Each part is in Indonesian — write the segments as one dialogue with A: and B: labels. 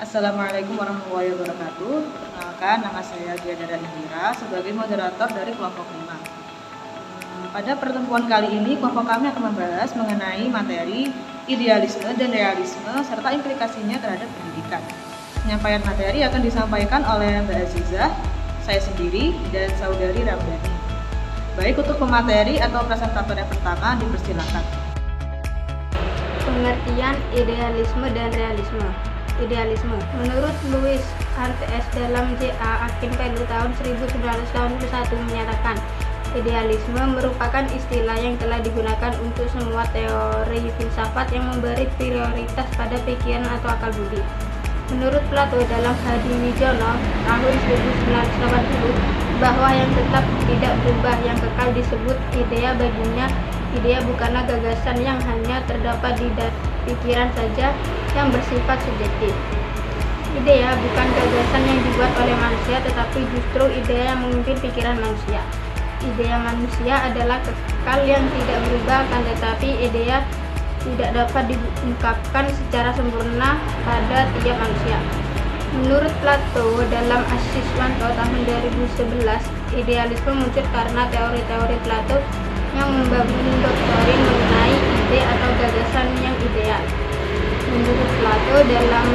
A: Assalamualaikum warahmatullahi wabarakatuh. Perkenalkan, nama saya Diadara Indira sebagai moderator dari kelompok 5. Pada pertemuan kali ini, kelompok kami akan membahas mengenai materi idealisme dan realisme serta implikasinya terhadap pendidikan. Penyampaian materi akan disampaikan oleh Mbak Azizah, saya sendiri, dan Saudari Ramdhani. Baik, untuk pemateri atau presentator yang pertama dipersilakan.
B: Pengertian idealisme dan realisme. Idealisme. Menurut Louis Artes dalam J.A. Akinpelu tahun 1981 menyatakan, idealisme merupakan istilah yang telah digunakan untuk semua teori filsafat yang memberi prioritas pada pikiran atau akal budi. Menurut Plato dalam Hadinijono tahun 1980, bahwa yang tetap tidak berubah yang kekal disebut idea. Baginya, idea bukanlah gagasan yang hanya terdapat di pikiran saja yang bersifat subjektif. Idea bukan gagasan yang dibuat oleh manusia, tetapi justru idea yang memimpin pikiran manusia. Idea manusia adalah kekal yang tidak berubah, akan tetapi idea tidak dapat diungkapkan secara sempurna pada tiap manusia. Menurut Plato dalam Asiswanto tahun 2011, idealisme muncul karena teori-teori Plato yang membangun doktrin mengenai ide atau gagasan yang ideal. Menurut Plato dalam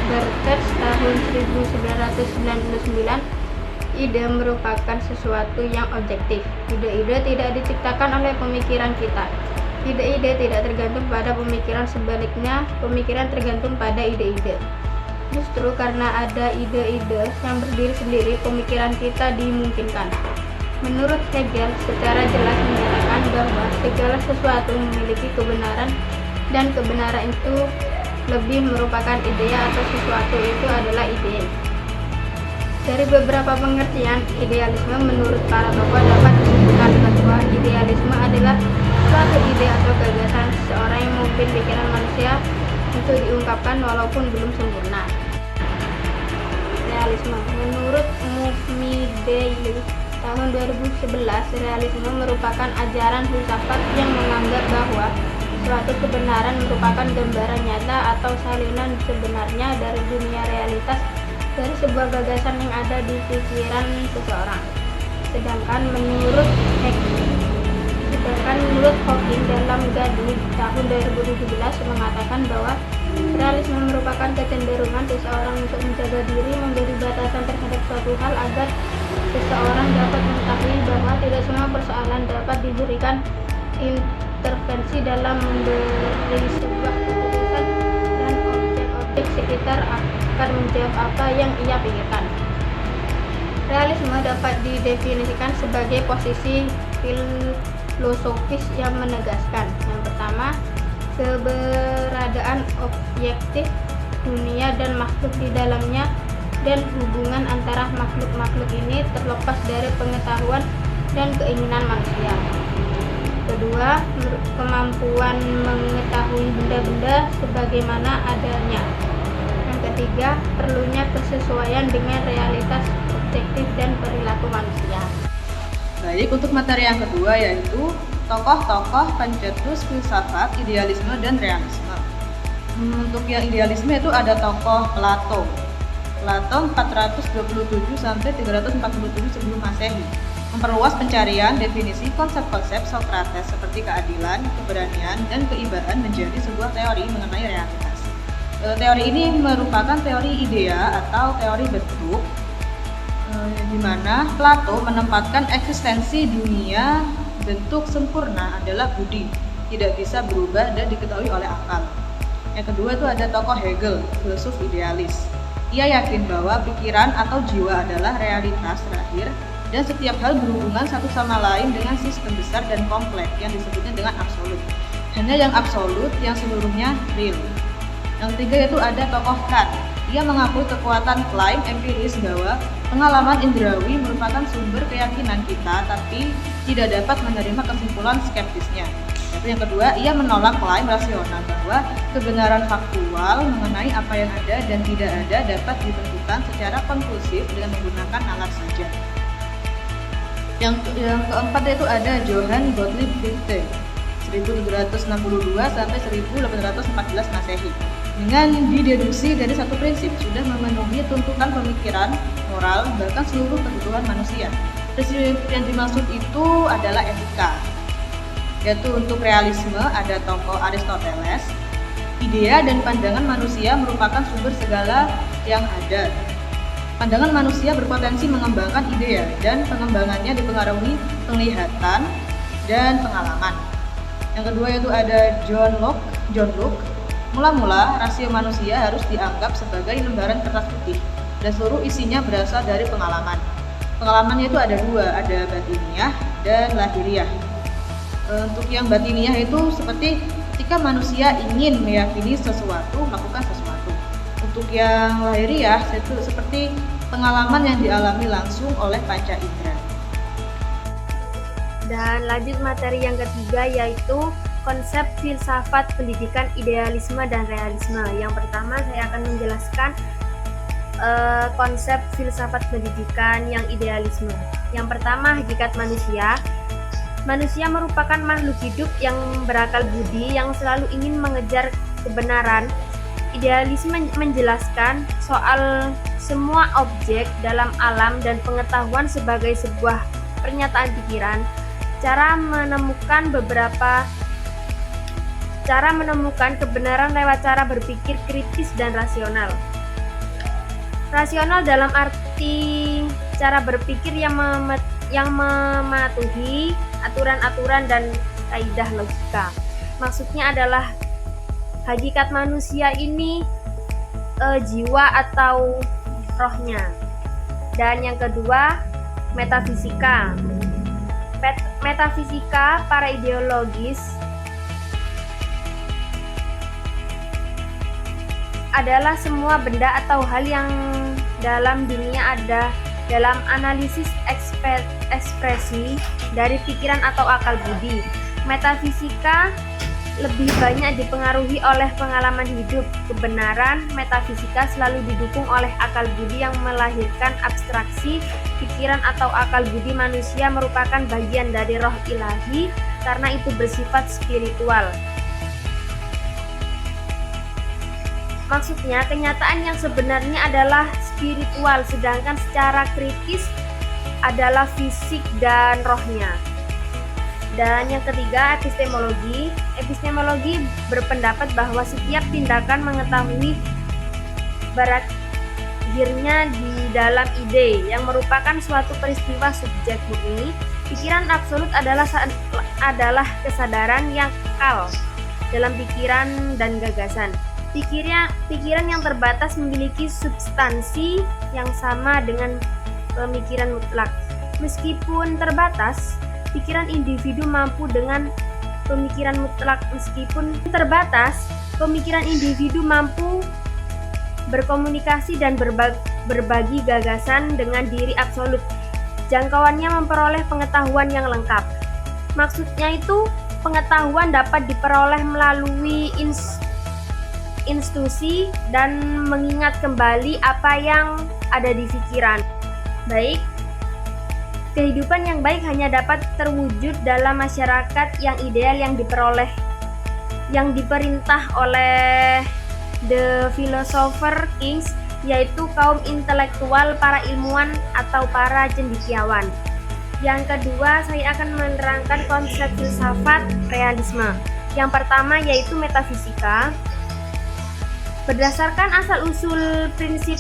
B: Bertets tahun 1999, ide merupakan sesuatu yang objektif. Ide-ide tidak diciptakan oleh pemikiran kita. Ide-ide tidak tergantung pada pemikiran, sebaliknya pemikiran tergantung pada ide-ide. Justru karena ada ide-ide yang berdiri sendiri, pemikiran kita dimungkinkan. Menurut Hegel, secara jelas menyatakan bahwa segala sesuatu memiliki kebenaran, dan kebenaran itu lebih merupakan idea atau sesuatu itu adalah ide. Dari beberapa pengertian idealisme menurut para tokoh dapat disimpulkan bahwa idealisme adalah suatu ide atau gagasan seseorang yang memimpin pikiran manusia untuk diungkapkan walaupun belum sempurna. Realisme. Menurut Mufmidei tahun 2011, realisme merupakan ajaran filsafat yang menganggap bahwa suatu kebenaran merupakan gambaran nyata atau salinan sebenarnya dari dunia realitas dari sebuah gagasan yang ada di pikiran seseorang. Sedangkan menurut Hawking dalam Gadi tahun 2017 mengatakan bahwa realisme merupakan kecenderungan seseorang untuk menjaga diri, memberi batasan terhadap suatu hal agar seseorang dapat mengetahui bahwa tidak semua persoalan dapat diberikan intervensi dalam memberi sebuah keputusan, dan objek-objek sekitar akan menjawab apa yang ia pikirkan. Realisme dapat didefinisikan sebagai posisi filosofis yang menegaskan, yang pertama, keberadaan objektif dunia dan makhluk di dalamnya, dan hubungan antara makhluk-makhluk ini terlepas dari pengetahuan dan keinginan manusia. Kedua, kemampuan mengetahui benda-benda sebagaimana adanya. Yang ketiga, perlunya kesesuaian dengan realitas objektif dan perilaku manusia.
A: Baik, untuk materi yang kedua yaitu tokoh-tokoh pencetus filsafat idealisme dan realisme. Untuk yang idealisme itu ada tokoh Plato 427 sampai 347 sebelum Masehi. Memperluas pencarian definisi konsep-konsep Socrates seperti keadilan, keberanian, dan keibaan menjadi sebuah teori mengenai realitas. Teori ini merupakan teori idea atau teori bentuk, di mana Plato menempatkan eksistensi dunia bentuk sempurna adalah budi, tidak bisa berubah dan diketahui oleh akal. Yang kedua itu ada tokoh Hegel, filsuf idealis. Ia yakin bahwa pikiran atau jiwa adalah realitas terakhir dan setiap hal berhubungan satu sama lain dengan sistem besar dan kompleks yang disebutnya dengan absolut. Hanya yang absolut yang seluruhnya real. Yang ketiga yaitu ada tokoh Kant. Ia mengakui kekuatan klaim empiris bahwa pengalaman indrawi merupakan sumber keyakinan kita, tapi tidak dapat menerima kesimpulan skeptisnya. Yaitu yang kedua, ia menolak klaim rasional bahwa kebenaran faktual mengenai apa yang ada dan tidak ada dapat ditentukan secara konklusif dengan menggunakan nalar saja. Yang keempat yaitu ada Johann Gottlieb Fichte 1762 sampai 1814 Masehi. dengan dideduksi dari satu prinsip sudah memenuhi tuntutan pemikiran, moral, bahkan seluruh kebutuhan manusia. Prinsip yang dimaksud itu adalah etika, yaitu untuk realisme ada tokoh Aristoteles. Idea dan pandangan manusia merupakan sumber segala yang ada. Pandangan manusia berpotensi mengembangkan ide dan pengembangannya dipengaruhi penglihatan dan pengalaman. Yang kedua yaitu ada John Locke. Mula-mula rasio manusia harus dianggap sebagai lembaran kertas putih dan seluruh isinya berasal dari pengalaman. Pengalamannya itu ada dua, ada batiniah dan lahiriah. Untuk yang batiniah itu seperti ketika manusia ingin meyakini sesuatu, melakukan sesuatu. Untuk yang lahiriah itu seperti pengalaman yang dialami langsung oleh panca indera.
B: Dan lanjut materi yang ketiga yaitu konsep filsafat pendidikan idealisme dan realisme. Yang pertama saya akan menjelaskan konsep filsafat pendidikan yang idealisme. Yang pertama, hakikat manusia. Manusia merupakan makhluk hidup yang berakal budi yang selalu ingin mengejar kebenaran. Idealisme menjelaskan soal semua objek dalam alam dan pengetahuan sebagai sebuah pernyataan pikiran. Cara menemukan kebenaran lewat cara berpikir kritis dan rasional. Rasional dalam arti cara berpikir yang mematuhi aturan-aturan dan kaidah logika. Maksudnya adalah hakikat manusia ini jiwa atau rohnya. Dan yang kedua, metafisika. Metafisika para ideologis adalah semua benda atau hal yang dalam dunia ada dalam analisis ekspresi dari pikiran atau akal budi. Metafisika lebih banyak dipengaruhi oleh pengalaman hidup. Kebenaran metafisika selalu didukung oleh akal budi yang melahirkan abstraksi. Pikiran atau akal budi manusia merupakan bagian dari roh ilahi karena itu bersifat spiritual. Maksudnya, kenyataan yang sebenarnya adalah spiritual, sedangkan secara kritis adalah fisik dan rohnya. Dan yang ketiga, epistemologi. Epistemologi berpendapat bahwa setiap tindakan mengetahui berakhirnya di dalam ide yang merupakan suatu peristiwa subjek murni. Pikiran absolut adalah kesadaran yang kekal dalam pikiran dan gagasan. Pikiran yang terbatas memiliki substansi yang sama dengan pemikiran mutlak. Meskipun terbatas, pikiran individu mampu dengan pemikiran mutlak. Meskipun terbatas, pemikiran individu mampu berkomunikasi dan berbagi gagasan dengan diri absolut. Jangkauannya memperoleh pengetahuan yang lengkap. Maksudnya itu, pengetahuan dapat diperoleh melalui institusi dan mengingat kembali apa yang ada di pikiran. Baik, kehidupan yang baik hanya dapat terwujud dalam masyarakat yang ideal yang diperintah oleh the philosopher kings, yaitu kaum intelektual, para ilmuwan atau para cendekiawan. Yang kedua, saya akan menerangkan konsep filsafat realisme. Yang pertama yaitu metafisika. Berdasarkan asal-usul prinsip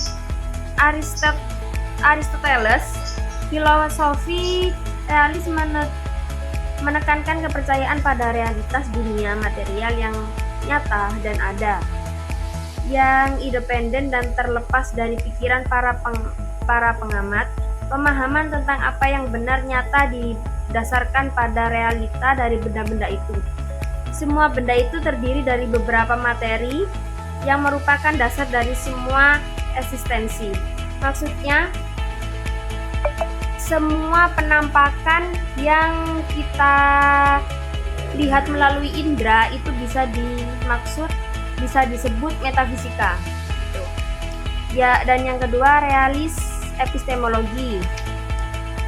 B: Aristoteles, filosofi realis menekankan kepercayaan pada realitas dunia material yang nyata dan ada, yang independen dan terlepas dari pikiran para pengamat. Pemahaman tentang apa yang benar nyata didasarkan pada realita dari benda-benda itu. Semua benda itu terdiri dari beberapa materi yang merupakan dasar dari semua eksistensi. Maksudnya, semua penampakan yang kita lihat melalui indera itu bisa disebut metafisika. Ya, dan yang kedua, realis epistemologi.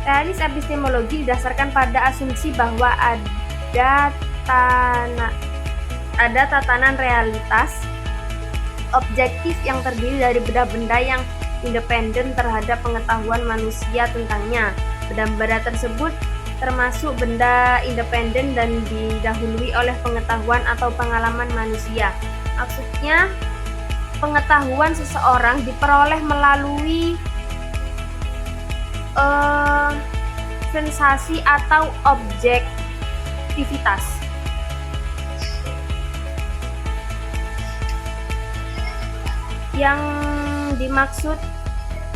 B: Realis epistemologi didasarkan pada asumsi bahwa ada tatanan realitas
C: objektif yang terdiri dari benda-benda yang independen terhadap pengetahuan manusia tentangnya. Benda-benda tersebut termasuk benda independen dan didahului oleh pengetahuan atau pengalaman manusia. Maksudnya, pengetahuan seseorang diperoleh melalui sensasi atau objektivitas. Yang dimaksud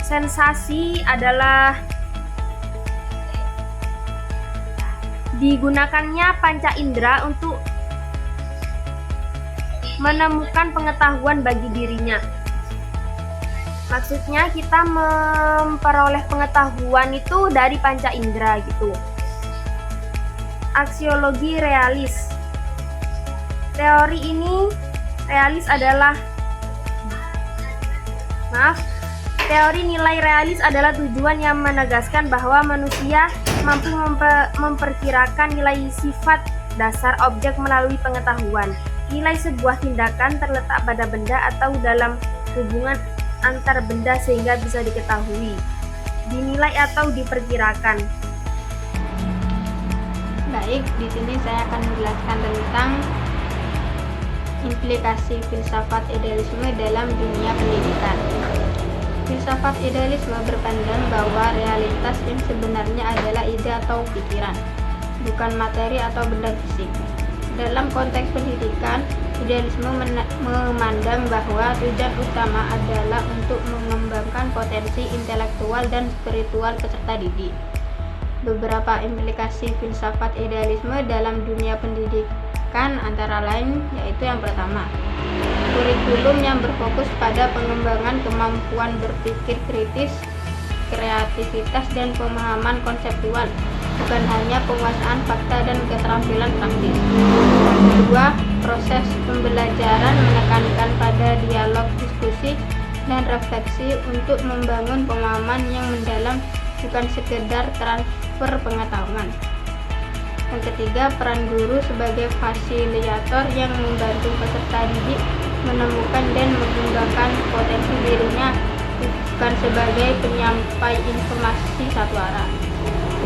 C: sensasi adalah digunakannya panca indera untuk menemukan pengetahuan bagi dirinya. Maksudnya kita memperoleh pengetahuan itu dari panca indera gitu. Aksiologi realis. Teori ini realis adalah Teori nilai realis adalah tujuan yang menegaskan bahwa manusia mampu memperkirakan nilai sifat dasar objek melalui pengetahuan. Nilai sebuah tindakan terletak pada benda atau dalam hubungan antar benda sehingga bisa diketahui, dinilai atau diperkirakan.
B: Baik, di sini saya akan menjelaskan tentang implikasi filsafat idealisme dalam dunia pendidikan. Filsafat idealisme berpandang bahwa realitas yang sebenarnya adalah ide atau pikiran, bukan materi atau benda fisik. Dalam konteks pendidikan, idealisme memandang bahwa tujuan utama adalah untuk mengembangkan potensi intelektual dan spiritual peserta didik. Beberapa implikasi filsafat idealisme dalam dunia pendidikan antara lain yaitu yang pertama, kurikulum yang berfokus pada pengembangan kemampuan berpikir kritis, kreativitas, dan pemahaman konseptual, bukan hanya penguasaan fakta dan keterampilan praktis. Yang kedua, proses pembelajaran menekankan pada dialog, diskusi, dan refleksi untuk membangun pemahaman yang mendalam, bukan sekedar transfer pengetahuan. Yang ketiga, peran guru sebagai fasilitator yang membantu peserta didik menemukan dan mengembangkan potensi dirinya, bukan sebagai penyampai informasi satu arah.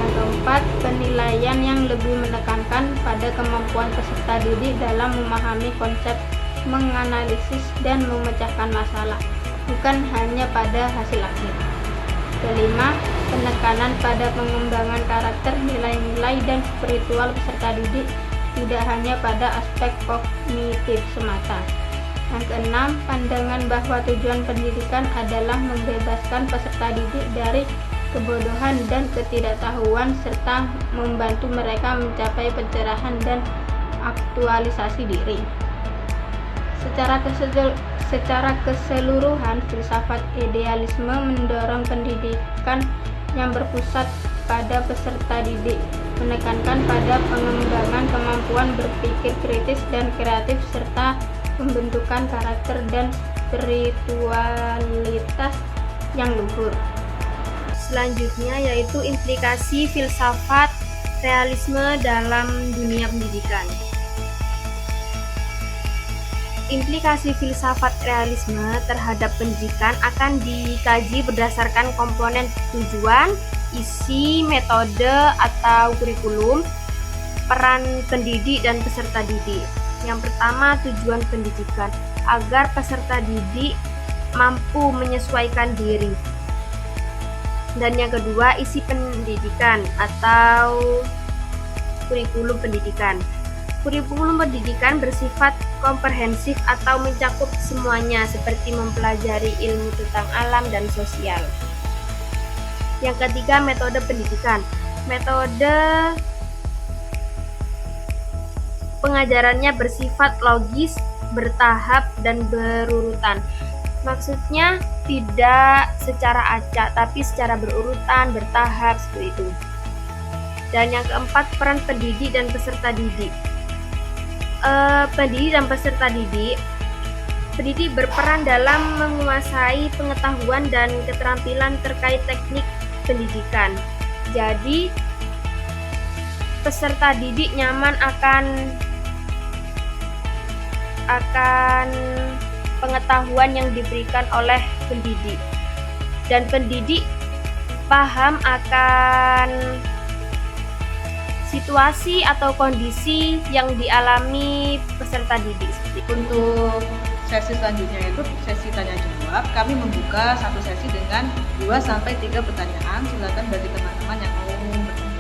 B: Yang keempat, penilaian yang lebih menekankan pada kemampuan peserta didik dalam memahami konsep, menganalisis, dan memecahkan masalah, bukan hanya pada hasil akhir. Kelima, penekanan pada pengembangan karakter, nilai-nilai, dan spiritual peserta didik, tidak hanya pada aspek kognitif semata. Yang keenam, pandangan bahwa tujuan pendidikan adalah membebaskan peserta didik dari kebodohan dan ketidaktahuan serta membantu mereka mencapai pencerahan dan aktualisasi diri. Secara keseluruhan, filsafat idealisme mendorong pendidikan yang berpusat pada peserta didik, menekankan pada pengembangan kemampuan berpikir kritis dan kreatif serta pembentukan karakter dan spiritualitas yang luhur.
C: Selanjutnya yaitu implikasi filsafat realisme dalam dunia pendidikan. Implikasi filsafat realisme terhadap pendidikan akan dikaji berdasarkan komponen tujuan, isi, metode, atau kurikulum, peran pendidik dan peserta didik. Yang pertama, tujuan pendidikan, agar peserta didik mampu menyesuaikan diri. Dan yang kedua, isi pendidikan atau kurikulum pendidikan. Kurikulum pendidikan bersifat komprehensif atau mencakup semuanya seperti mempelajari ilmu tentang alam dan sosial. Yang ketiga, metode pendidikan. Metode pengajarannya bersifat logis, bertahap, dan berurutan. Maksudnya tidak secara acak, tapi secara berurutan, bertahap, seperti itu. Dan yang keempat, peran pendidik dan peserta didik. Pendidik dan peserta didik. Pendidik berperan dalam menguasai pengetahuan dan keterampilan terkait teknik pendidikan. Jadi, peserta didik nyaman akan pengetahuan yang diberikan oleh pendidik, dan pendidik paham akan situasi atau kondisi yang dialami peserta didik.
A: Untuk sesi selanjutnya itu sesi tanya jawab. Kami membuka satu sesi dengan 2-3 pertanyaan. Silakan bagi teman-teman yang mau bertanya.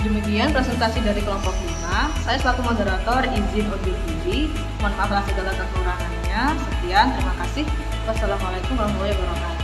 A: Demikian presentasi dari kelompok 5. Saya selaku moderator izin undur diri. Mohon maaf atas segala kekurangannya. Sekian, terima kasih. Wassalamualaikum warahmatullahi wabarakatuh.